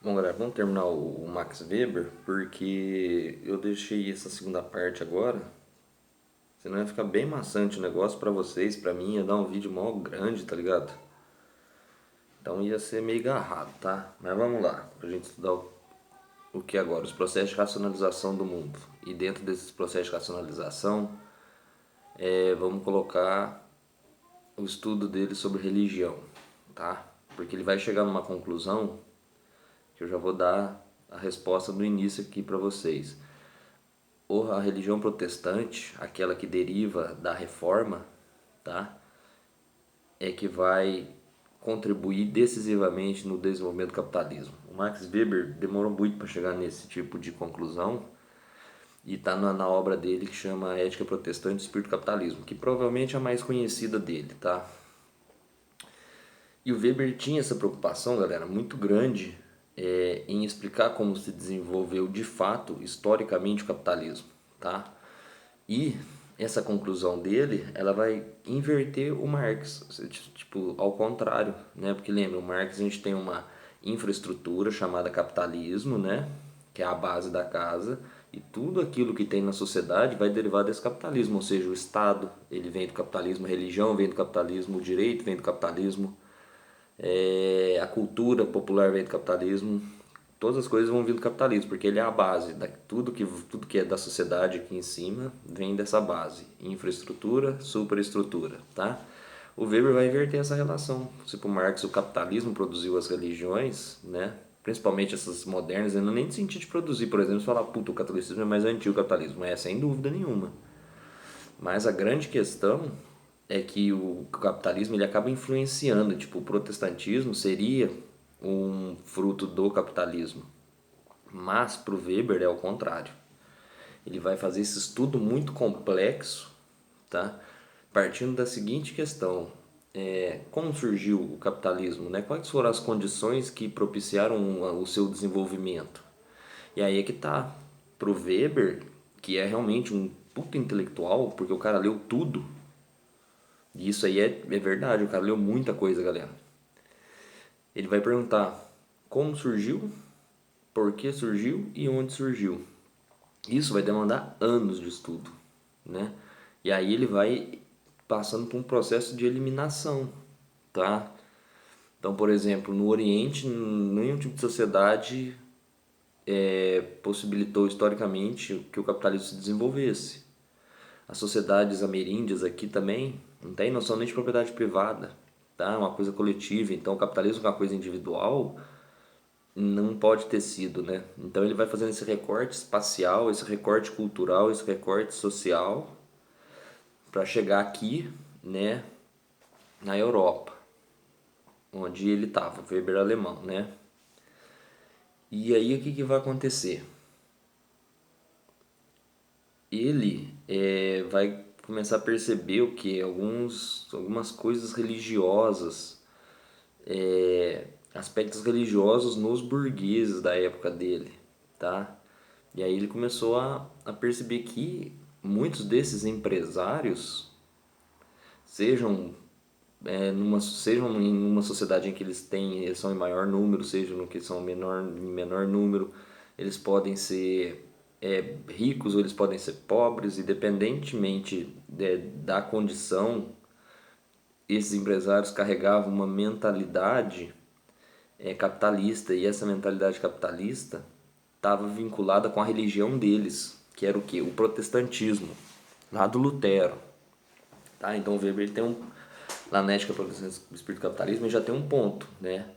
Bom, galera, vamos terminar o Max Weber, porque eu deixei essa segunda parte agora, senão ia ficar bem maçante o negócio pra vocês, pra mim ia dar um vídeo mó grande, tá ligado? Então ia ser meio garrado, tá? Mas vamos lá, pra gente estudar o que agora? Os processos de racionalização do mundo. E dentro desses processos de racionalização, vamos colocar o estudo dele sobre religião, tá? Porque ele vai chegar numa conclusão que eu já vou dar a resposta no início aqui pra vocês. Ou a religião protestante, aquela que deriva da reforma, tá? É que vai contribuir decisivamente no desenvolvimento do capitalismo. O Max Weber demorou muito para chegar nesse tipo de conclusão e está na obra dele que chama Ética Protestante e Espírito do Capitalismo, que provavelmente é a mais conhecida dele, tá? E o Weber tinha essa preocupação, galera, muito grande em explicar como se desenvolveu de fato, historicamente, o capitalismo, tá? E essa conclusão dele, ela vai inverter o Marx, tipo, ao contrário, né? Porque lembra, o Marx a gente tem uma infraestrutura chamada capitalismo, né? Que é a base da casa, e tudo aquilo que tem na sociedade vai derivar desse capitalismo, ou seja, o Estado, ele vem do capitalismo, a religião vem do capitalismo, o direito vem do capitalismo, a cultura popular vem do capitalismo, todas as coisas vão vir do capitalismo, porque ele é a base, tudo que é da sociedade aqui em cima vem dessa base, infraestrutura, superestrutura, tá? O Weber vai inverter essa relação. Se para o Marx o capitalismo produziu as religiões, né? Principalmente essas modernas, não nem no sentido de produzir, por exemplo, falar, puta, o catolicismo é mais antigo que o capitalismo, é sem dúvida nenhuma. Mas a grande questão é que o capitalismo ele acaba influenciando, tipo, o protestantismo seria um fruto do capitalismo, mas para o Weber é o contrário. Ele vai fazer esse estudo muito complexo, tá? Partindo da seguinte questão: como surgiu o capitalismo, né? Quais foram as condições que propiciaram o seu desenvolvimento? E aí é que tá. Pro Weber, que é realmente um puto intelectual, porque o cara leu tudo, e isso aí é verdade, o cara leu muita coisa, galera. Ele vai perguntar como surgiu, por que surgiu e onde surgiu. Isso vai demandar anos de estudo, né? E aí ele vai passando por um processo de eliminação, tá? Então, por exemplo, no Oriente, nenhum tipo de sociedade possibilitou historicamente que o capitalismo se desenvolvesse. As sociedades ameríndias aqui também não tem noção nem de propriedade privada, tá? É uma coisa coletiva. Então, o capitalismo que é uma coisa individual não pode ter sido, né? Então ele vai fazendo esse recorte espacial, esse recorte cultural, esse recorte social para chegar aqui, né, na Europa, onde ele estava, Weber alemão, né? E aí o que, que vai acontecer? Ele vai começar a perceber o que algumas coisas religiosas, aspectos religiosos nos burgueses da época dele, tá? E aí ele começou a perceber que muitos desses empresários, sejam sejam em uma sociedade em que eles são em maior número, sejam no que são em menor número, eles podem ser ricos ou eles podem ser pobres, independentemente da condição, esses empresários carregavam uma mentalidade capitalista, e essa mentalidade capitalista estava vinculada com a religião deles, que era o que? O protestantismo, lá do Lutero. Tá? Então o Weber ele tem lá na Ética Protestante do Espírito do Capitalismo ele já tem um ponto, né,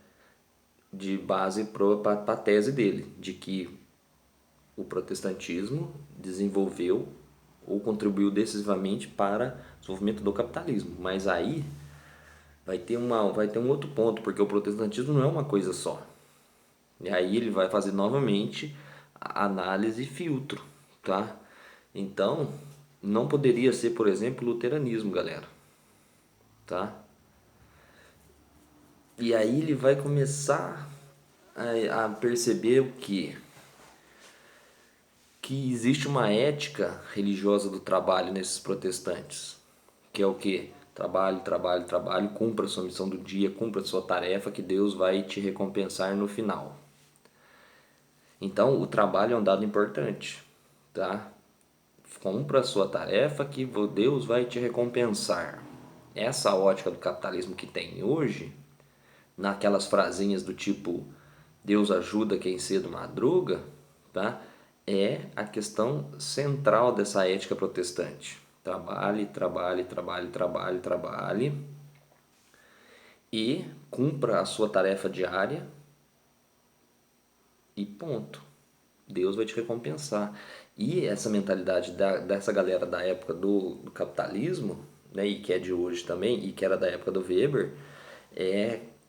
de base para a tese dele, de que o protestantismo desenvolveu ou contribuiu decisivamente para o desenvolvimento do capitalismo. Mas aí vai ter um outro ponto, porque o protestantismo não é uma coisa só. E aí ele vai fazer novamente a análise e filtro, tá? Então, não poderia ser, por exemplo, luteranismo, galera, tá? E aí ele vai começar a perceber o que? Que existe uma ética religiosa do trabalho nesses protestantes, que é o que? Trabalho, trabalho, trabalho, cumpra a sua missão do dia, cumpra a sua tarefa, que Deus vai te recompensar no final. Então, o trabalho é um dado importante, tá? Cumpra a sua tarefa que Deus vai te recompensar. Essa ótica do capitalismo que tem hoje, naquelas frasinhas do tipo Deus ajuda quem cedo madruga, tá? É a questão central dessa ética protestante. Trabalhe, trabalhe, trabalhe, trabalhe, trabalhe e cumpra a sua tarefa diária e ponto. Deus vai te recompensar. E essa mentalidade dessa galera da época do capitalismo, né, e que é de hoje também, e que era da época do Weber,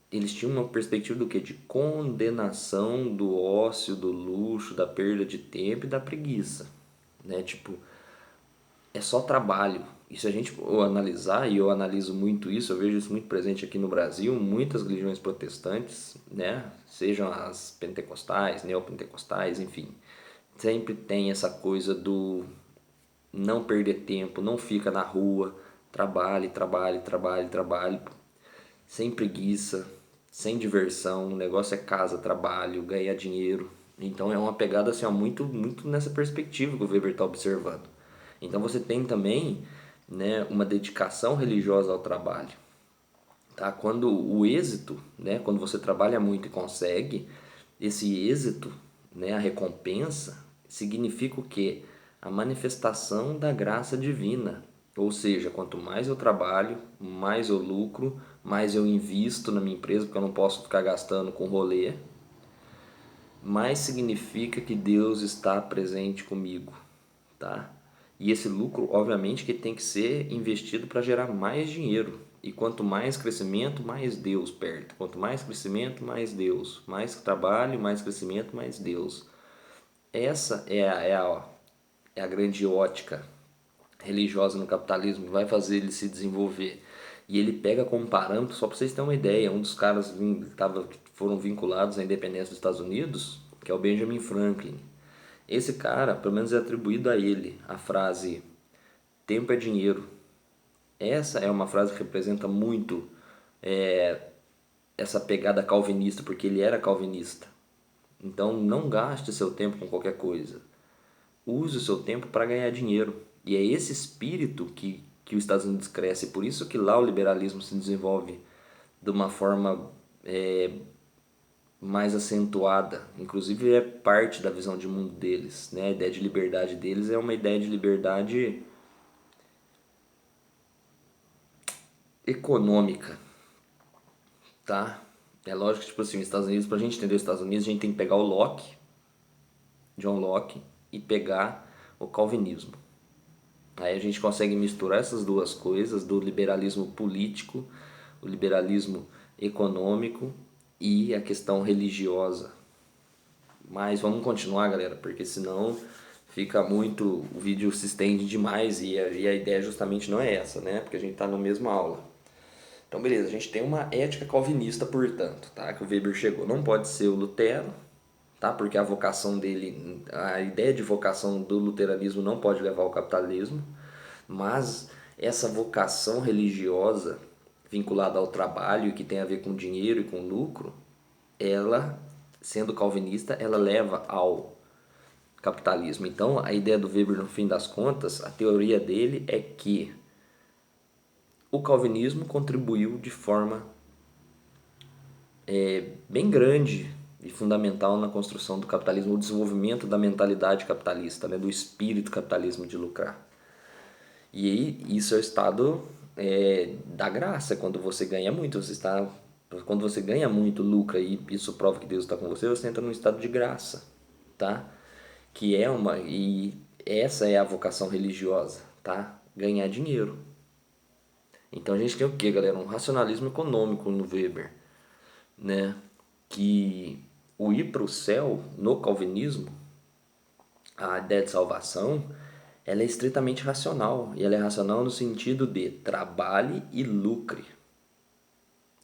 eles tinham uma perspectiva do que? De condenação do ócio, do luxo, da perda de tempo e da preguiça. Né? Tipo, é só trabalho. E se a gente analisar, e eu analiso muito isso, eu vejo isso muito presente aqui no Brasil, muitas religiões protestantes, né, sejam as pentecostais, neopentecostais, enfim, sempre tem essa coisa do não perder tempo, não fica na rua, trabalhe, trabalhe, trabalhe, trabalhe, sem preguiça, sem diversão, o negócio é casa, trabalho, ganhar dinheiro. Então é uma pegada assim, ó, muito nessa perspectiva que o Weber está observando. Então você tem também, né, uma dedicação religiosa ao trabalho. Tá? Quando o êxito, né, quando você trabalha muito e consegue, esse êxito, né, a recompensa, significa o quê? A manifestação da graça divina. Ou seja, quanto mais eu trabalho, mais eu lucro, mais eu invisto na minha empresa, porque eu não posso ficar gastando com rolê, mais significa que Deus está presente comigo, tá? E esse lucro, obviamente, que tem que ser investido para gerar mais dinheiro. E quanto mais crescimento, mais Deus perto. Quanto mais crescimento, mais Deus. Mais trabalho, mais crescimento, mais Deus. Essa é a grande ótica religiosa no capitalismo que vai fazer ele se desenvolver. E ele pega como parâmetro, só para vocês terem uma ideia, um dos caras que foram vinculados à independência dos Estados Unidos, que é o Benjamin Franklin. Esse cara, pelo menos é atribuído a ele a frase tempo é dinheiro. Essa é uma frase que representa muito essa pegada calvinista, porque ele era calvinista. Então não gaste seu tempo com qualquer coisa. Use o seu tempo para ganhar dinheiro. E é esse espírito que os Estados Unidos cresce. Por isso que lá o liberalismo se desenvolve de uma forma mais acentuada. Inclusive é parte da visão de mundo deles. Né? A ideia de liberdade deles é uma ideia de liberdade econômica. Tá? É lógico que, tipo assim, os Estados Unidos, pra gente entender os Estados Unidos, a gente tem que pegar o Locke, John Locke, e pegar o calvinismo. Aí a gente consegue misturar essas duas coisas, do liberalismo político, o liberalismo econômico e a questão religiosa. Mas vamos continuar, galera, porque senão fica muito, o vídeo se estende demais e a ideia justamente não é essa, né? Porque a gente está na mesma aula. Então, beleza, a gente tem uma ética calvinista, portanto, tá? Que o Weber chegou. Não pode ser o Lutero, tá? Porque a vocação dele, a ideia de vocação do luteranismo não pode levar ao capitalismo, mas essa vocação religiosa vinculada ao trabalho, que tem a ver com dinheiro e com lucro, ela, sendo calvinista, ela leva ao capitalismo. Então, a ideia do Weber, no fim das contas, a teoria dele é que o calvinismo contribuiu de forma bem grande e fundamental na construção do capitalismo, o desenvolvimento da mentalidade capitalista, né, do espírito capitalismo de lucrar. E aí, isso é o estado da graça, quando você ganha muito, quando você ganha muito, lucra e isso prova que Deus está com você, você entra num estado de graça, tá? E essa é a vocação religiosa, tá? Ganhar dinheiro. Então a gente tem o que, galera? Um racionalismo econômico no Weber, né? Que o ir para o céu no calvinismo, a ideia de salvação, ela é estritamente racional. E ela é racional no sentido de trabalhe e lucre.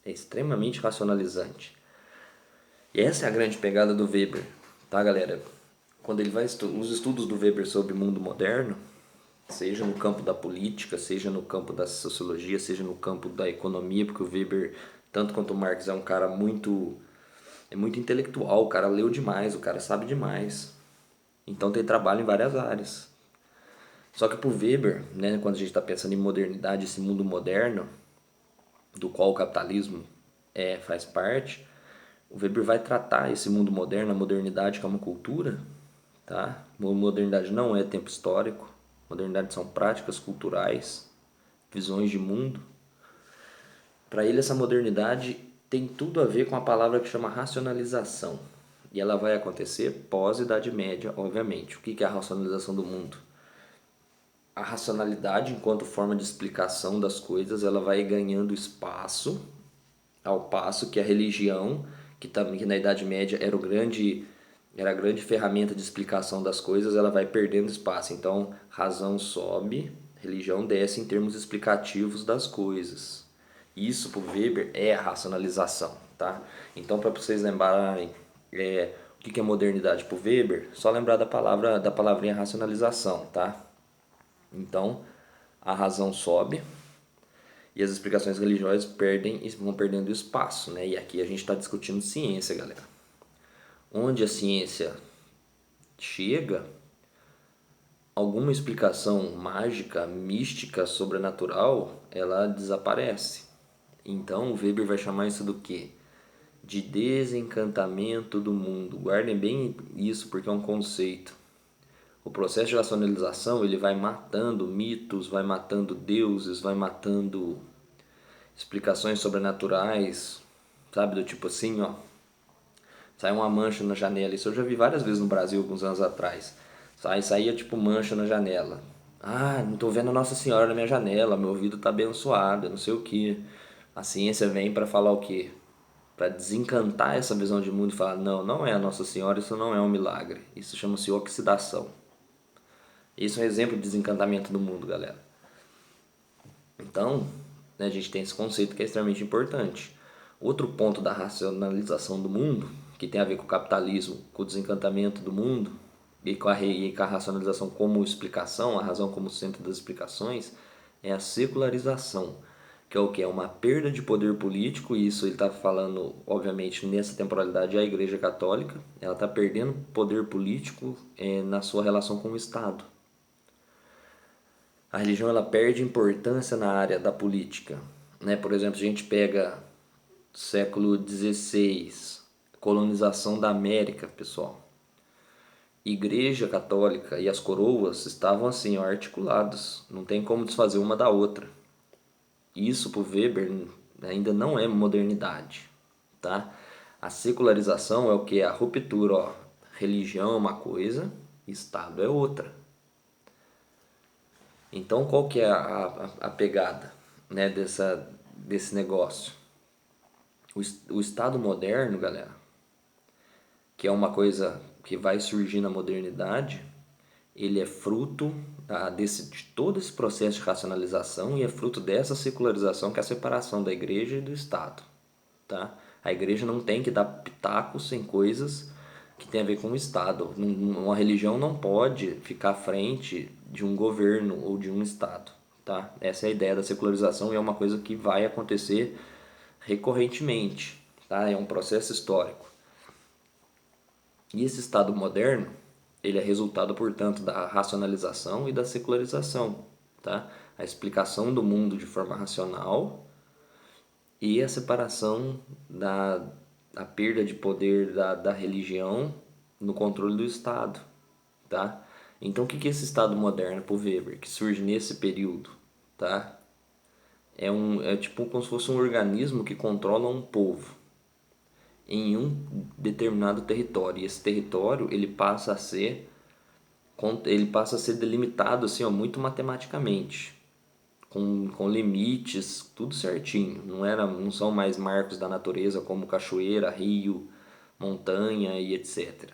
É extremamente racionalizante. E essa é a grande pegada do Weber, tá, galera? Quando ele vai nos estudos do Weber sobre o mundo moderno, seja no campo da política, seja no campo da sociologia, seja no campo da economia, porque o Weber, tanto quanto o Marx, é um cara muito é muito intelectual, o cara leu demais, o cara sabe demais. Então tem trabalho em várias áreas. Só que pro Weber, né, quando a gente está pensando em modernidade, esse mundo moderno, do qual o capitalismo faz parte, o Weber vai tratar esse mundo moderno, a modernidade que é uma cultura, tá? Modernidade não é tempo histórico, modernidade são práticas culturais, visões de mundo. Para ele essa modernidade tem tudo a ver com a palavra que chama racionalização. E ela vai acontecer pós-Idade Média, obviamente. O que é a racionalização do mundo? A racionalidade, enquanto forma de explicação das coisas, ela vai ganhando espaço, ao passo que a religião, que na Idade Média era a grande ferramenta de explicação das coisas, ela vai perdendo espaço. Então, razão sobe, religião desce em termos explicativos das coisas. Isso, para o Weber, é a racionalização, tá? Então, para vocês lembrarem o que é modernidade para o Weber, só lembrar da palavrinha racionalização, tá? Então, a razão sobe e as explicações religiosas vão perdendo espaço, né? E aqui a gente está discutindo ciência, galera. Onde a ciência chega, alguma explicação mágica, mística, sobrenatural, ela desaparece. Então, o Weber vai chamar isso do quê? De desencantamento do mundo. Guardem bem isso, porque é um conceito. O processo de racionalização, ele vai matando mitos, vai matando deuses, vai matando explicações sobrenaturais, sabe? Do tipo assim, ó, sai uma mancha na janela. Isso eu já vi várias vezes no Brasil, alguns anos atrás. Saía tipo mancha na janela. Ah, não tô vendo a Nossa Senhora na minha janela, meu ouvido tá abençoado, não sei o que. A ciência vem para falar o quê? Para desencantar essa visão de mundo e falar, não, não é a Nossa Senhora, isso não é um milagre. Isso chama-se oxidação. Isso é um exemplo de desencantamento do mundo, galera. Então, né, a gente tem esse conceito que é extremamente importante. Outro ponto da racionalização do mundo, que tem a ver com o capitalismo, com o desencantamento do mundo e com a racionalização como explicação, a razão como centro das explicações, é a secularização, que é o que? É uma perda de poder político, e isso ele está falando, obviamente, nessa temporalidade, a Igreja Católica, ela está perdendo poder político na sua relação com o Estado. A religião ela perde importância na área da política, né? Por exemplo, a gente pega século XVI, colonização da América, pessoal. Igreja Católica e as coroas estavam assim, ó, articulados, não tem como desfazer uma da outra. Isso para o Weber ainda não é modernidade, tá? A secularização é o que? A ruptura, ó. Religião é uma coisa, Estado é outra. Então, qual que é a pegada, né, desse negócio? O Estado moderno, galera, que é uma coisa que vai surgir na modernidade, ele é fruto de todo esse processo de racionalização e é fruto dessa secularização, que é a separação da igreja e do Estado. Tá? A igreja não tem que dar pitacos em coisas que tem a ver com o Estado. Uma religião não pode ficar à frente de um governo ou de um Estado. Tá? Essa é a ideia da secularização e é uma coisa que vai acontecer recorrentemente. Tá? É um processo histórico. E esse Estado moderno, ele é resultado, portanto, da racionalização e da secularização. Tá? A explicação do mundo de forma racional e a separação da perda de poder da religião no controle do Estado, tá? Então, o que é esse Estado moderno para o Weber, que surge nesse período, tá? É tipo como se fosse um organismo que controla um povo em um determinado território. E esse território ele passa a ser delimitado assim, ó, muito matematicamente. Com limites, tudo certinho. Não são mais marcos da natureza como cachoeira, rio, montanha e etc.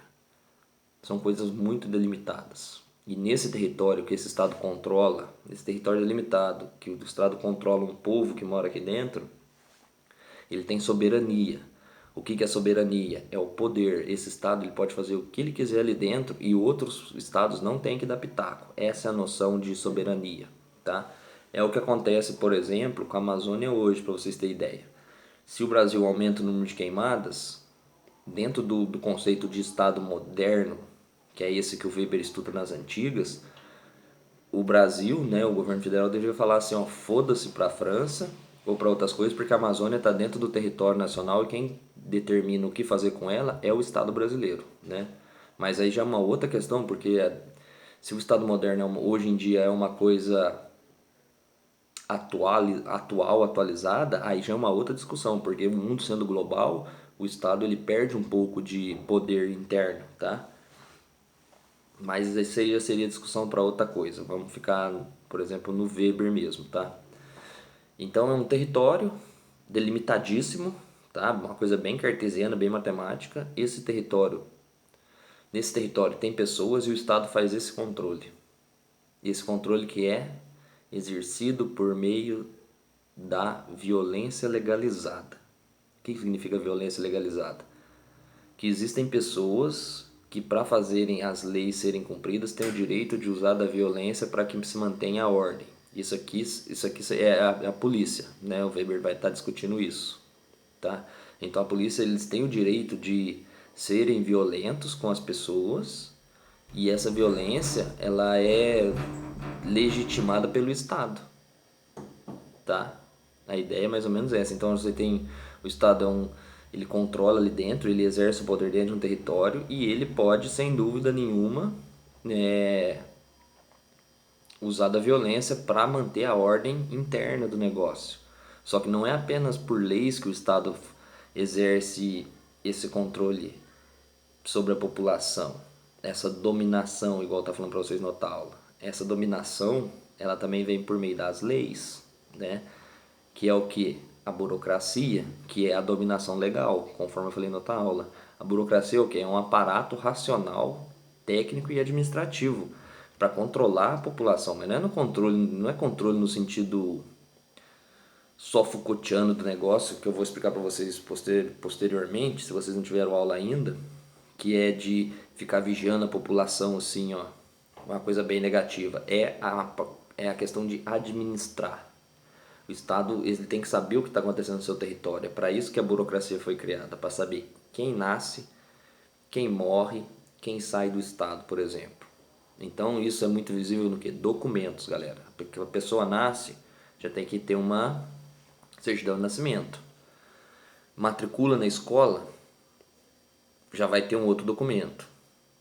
São coisas muito delimitadas. E nesse território que esse Estado controla, esse território delimitado, que o Estado controla um povo que mora aqui dentro, ele tem soberania. O que é soberania? É o poder. Esse Estado ele pode fazer o que ele quiser ali dentro e outros Estados não têm que dar pitaco. Essa é a noção de soberania, tá? É o que acontece, por exemplo, com a Amazônia hoje, para vocês terem ideia. Se o Brasil aumenta o número de queimadas, dentro do conceito de Estado moderno, que é esse que o Weber estuda nas antigas, o Brasil, né, o governo federal deveria falar assim, ó, foda-se para a França ou para outras coisas, porque a Amazônia está dentro do território nacional e quem determina o que fazer com ela é o Estado brasileiro, né? Mas aí já é uma outra questão, porque se o Estado moderno hoje em dia é uma coisa atualizada, aí já é uma outra discussão, porque o mundo sendo global, o Estado ele perde um pouco de poder interno, tá? Mas isso aí já seria discussão para outra coisa. Vamos ficar, por exemplo, no Weber mesmo, tá? Então é um território delimitadíssimo, tá? Uma coisa bem cartesiana, bem matemática. Nesse território tem pessoas e o Estado faz esse controle. Esse controle que é exercido por meio da violência legalizada. O que significa violência legalizada? Que existem pessoas que, para fazerem as leis serem cumpridas, têm o direito de usar da violência para que se mantenha a ordem. Isso aqui é a polícia, né? O Weber vai estar discutindo isso, tá? Então a polícia, eles têm o direito de serem violentos com as pessoas e essa violência ela é legitimada pelo Estado, tá? A ideia é mais ou menos essa. Então você tem o Estado ele controla ali dentro, ele exerce o poder dentro de um território e ele pode, sem dúvida nenhuma, é, usar da violência para manter a ordem interna do negócio. Só que não é apenas por leis que o Estado exerce esse controle sobre a população, essa dominação, igual tá falando para vocês na outra aula. Essa dominação, ela também vem por meio das leis, né? Que é o que? A burocracia, que é a dominação legal, conforme eu falei na outra aula. A burocracia é o que? É um aparato racional, técnico e administrativo para controlar a população, mas não é no controle, não é controle no sentido só Foucaultiano do negócio, que eu vou explicar para vocês posteriormente, se vocês não tiveram aula ainda, que é de ficar vigiando a população assim, ó, uma coisa bem negativa. É a questão de administrar. O Estado ele tem que saber o que está acontecendo no seu território. É para isso que a burocracia foi criada, para saber quem nasce, quem morre, quem sai do Estado, por exemplo. Então isso é muito visível no que? Documentos, galera. Porque a pessoa nasce, já tem que ter uma certidão de nascimento. Matricula na escola, já vai ter um outro documento.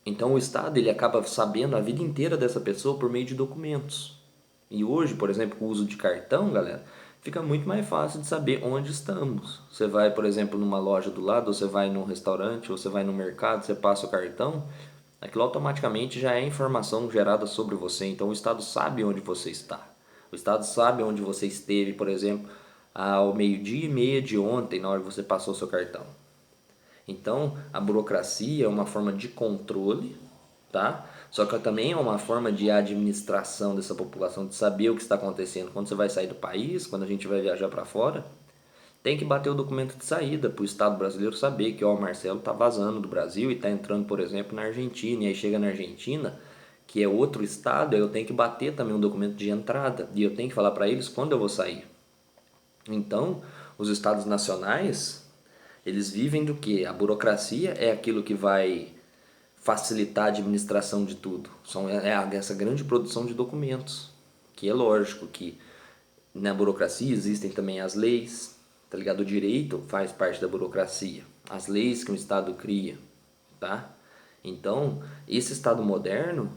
Então o Estado ele acaba sabendo a vida inteira dessa pessoa por meio de documentos. E hoje, por exemplo, com o uso de cartão, galera, fica muito mais fácil de saber onde estamos. Você vai, por exemplo, numa loja do lado, ou você vai num restaurante, ou você vai no mercado, você passa o cartão, aquilo automaticamente já é informação gerada sobre você. Então o Estado sabe onde você está. O Estado sabe onde você esteve, por exemplo, ao meio-dia e meia de ontem, na hora que você passou o seu cartão. Então, a burocracia é uma forma de controle, tá? Só que também é uma forma de administração dessa população, de saber o que está acontecendo. Quando você vai sair do país, quando a gente vai viajar para fora, tem que bater o documento de saída para o Estado brasileiro saber que ó, o Marcelo está vazando do Brasil e está entrando, por exemplo, na Argentina. E aí chega na Argentina, que é outro estado, eu tenho que bater também um documento de entrada. E eu tenho que falar para eles quando eu vou sair. Então, os estados nacionais, eles vivem do que? A burocracia é aquilo que vai facilitar a administração de tudo. Essa grande produção de documentos. Que é lógico que na burocracia existem também as leis, tá ligado? O direito faz parte da burocracia. As leis que um Estado cria, tá? Então, esse Estado moderno,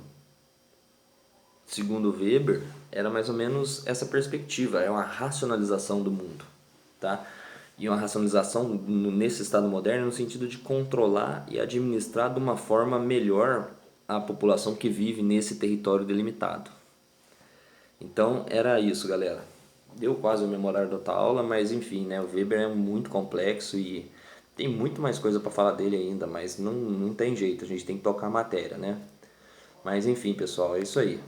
segundo Weber, era mais ou menos essa perspectiva, é uma racionalização do mundo, tá? E uma racionalização nesse Estado moderno no sentido de controlar e administrar de uma forma melhor a população que vive nesse território delimitado. Então era isso, galera. Deu quase o memorário da outra aula, mas enfim, né? O Weber é muito complexo e tem muito mais coisa para falar dele ainda, mas não tem jeito, a gente tem que tocar a matéria, né? Mas enfim, pessoal, é isso aí.